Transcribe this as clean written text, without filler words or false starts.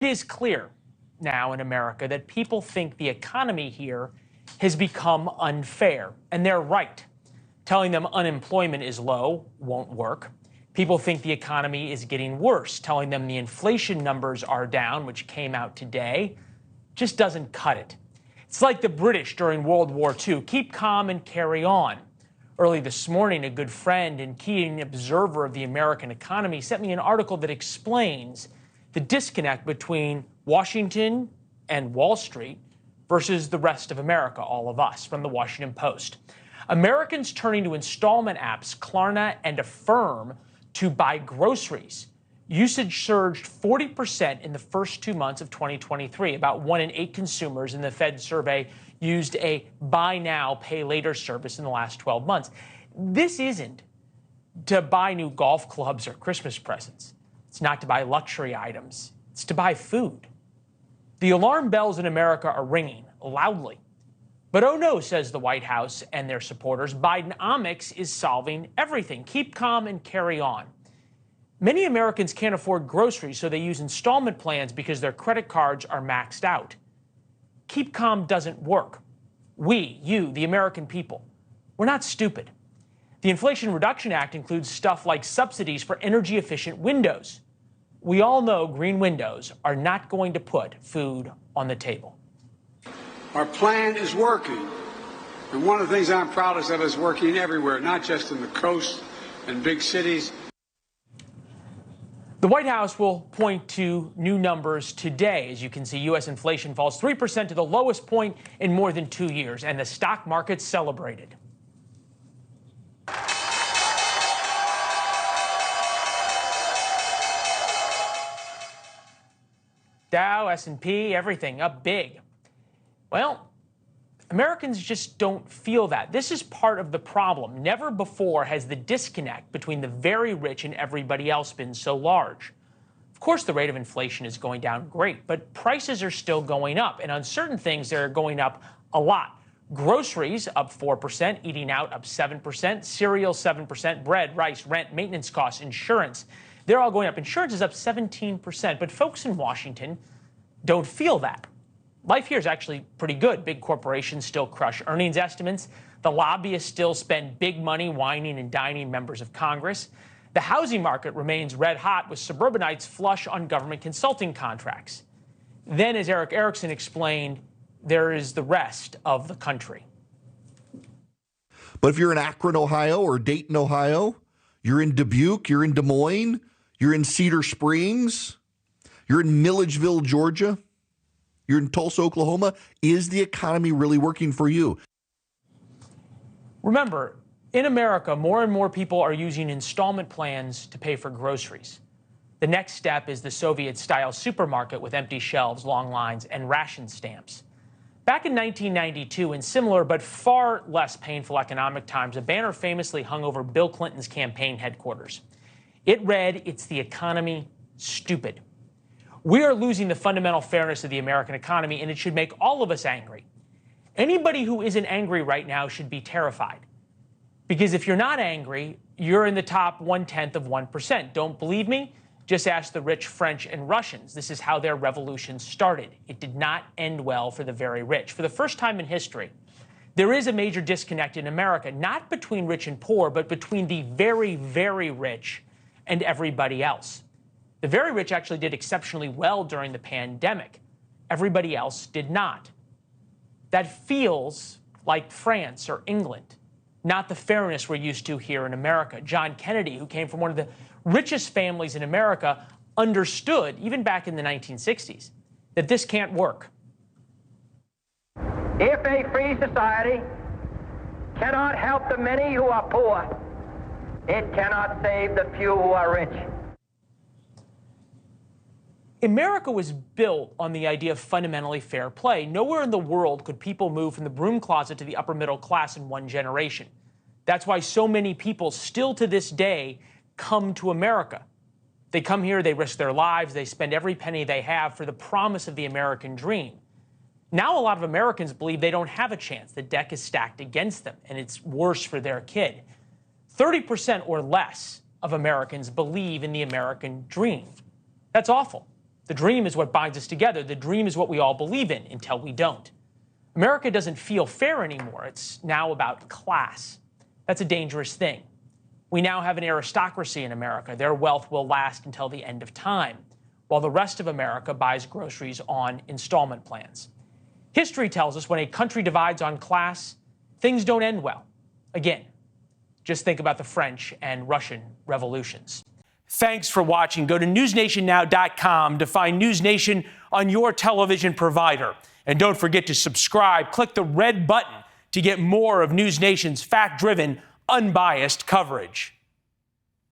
It is clear now in America that people think the economy here has become unfair, and they're right. Telling them unemployment is low won't work. People think the economy is getting worse. Telling them the inflation numbers are down, which came out today, just doesn't cut it. It's like the British during World War II. Keep calm and carry on. Early this morning, a good friend and keen observer of the American economy sent me an article that explains the disconnect between Washington and Wall Street versus the rest of America, all of us, from the Washington Post. Americans turning to installment apps Klarna and Affirm to buy groceries. Usage surged 40% in the first 2 months of 2023. About 1 in 8 consumers in the Fed survey used a buy now, pay later service in the last 12 months. This isn't to buy new golf clubs or Christmas presents. It's not to buy luxury items. It's to buy food. The alarm bells in America are ringing loudly. But oh no, says the White House and their supporters, Bidenomics is solving everything. Keep calm and carry on. Many Americans can't afford groceries, so they use installment plans because their credit cards are maxed out. Keep calm doesn't work. We, you, the American people, we're not stupid. The Inflation Reduction Act includes stuff like subsidies for energy-efficient windows. We all know green windows are not going to put food on the table. Our plan is working. And one of the things I'm proudest of is working everywhere, not just in the coast and big cities. The White House will point to new numbers today. As you can see, U.S. inflation falls 3% to the lowest point in more than 2 years, and the stock market celebrated. Dow, S&P, everything up big. Well, Americans just don't feel that. This is part of the problem. Never before has the disconnect between the very rich and everybody else been so large. Of course, the rate of inflation is going down great, but prices are still going up. And on certain things, they're going up a lot. Groceries up 4%, eating out up 7%, cereal 7%, bread, rice, rent, maintenance costs, insurance. They're all going up. Insurance is up 17%, but folks in Washington don't feel that. Life here is actually pretty good. Big corporations still crush earnings estimates. The lobbyists still spend big money whining and dining members of Congress. The housing market remains red hot, with suburbanites flush on government consulting contracts. Then, as Eric Erickson explained, there is the rest of the country. But if you're in Akron, Ohio, or Dayton, Ohio, you're in Dubuque, you're in Des Moines, you're in Cedar Springs, you're in Milledgeville, Georgia, you're in Tulsa, Oklahoma, is the economy really working for you? Remember, in America, more and more people are using installment plans to pay for groceries. The next step is the Soviet-style supermarket with empty shelves, long lines, and ration stamps. Back in 1992, in similar but far less painful economic times, a banner famously hung over Bill Clinton's campaign headquarters. It read, "It's the economy, stupid." We are losing the fundamental fairness of the American economy, and it should make all of us angry. Anybody who isn't angry right now should be terrified. Because if you're not angry, you're in the top 1/10 of 1%. Don't believe me? Just ask the rich French and Russians. This is how their revolution started. It did not end well for the very rich. For the first time in history, there is a major disconnect in America, not between rich and poor, but between the very, very rich and everybody else. The very rich actually did exceptionally well during the pandemic. Everybody else did not. That feels like France or England, not the fairness we're used to here in America. John Kennedy, who came from one of the richest families in America, understood, even back in the 1960s, that this can't work. If a free society cannot help the many who are poor, it cannot save the few who are rich. America was built on the idea of fundamentally fair play. Nowhere in the world could people move from the broom closet to the upper middle class in one generation. That's why so many people still to this day come to America. They come here, they risk their lives, they spend every penny they have for the promise of the American dream. Now a lot of Americans believe they don't have a chance. The deck is stacked against them, and it's worse for their kid. 30% or less of Americans believe in the American dream. That's awful. The dream is what binds us together. The dream is what we all believe in until we don't. America doesn't feel fair anymore. It's now about class. That's a dangerous thing. We now have an aristocracy in America. Their wealth will last until the end of time, while the rest of America buys groceries on installment plans. History tells us when a country divides on class, things don't end well. Again, just think about the French and Russian revolutions. Thanks for watching. Go to newsnationnow.com to find NewsNation on your television provider. And don't forget to subscribe. Click the red button to get more of NewsNation's fact-driven, unbiased coverage.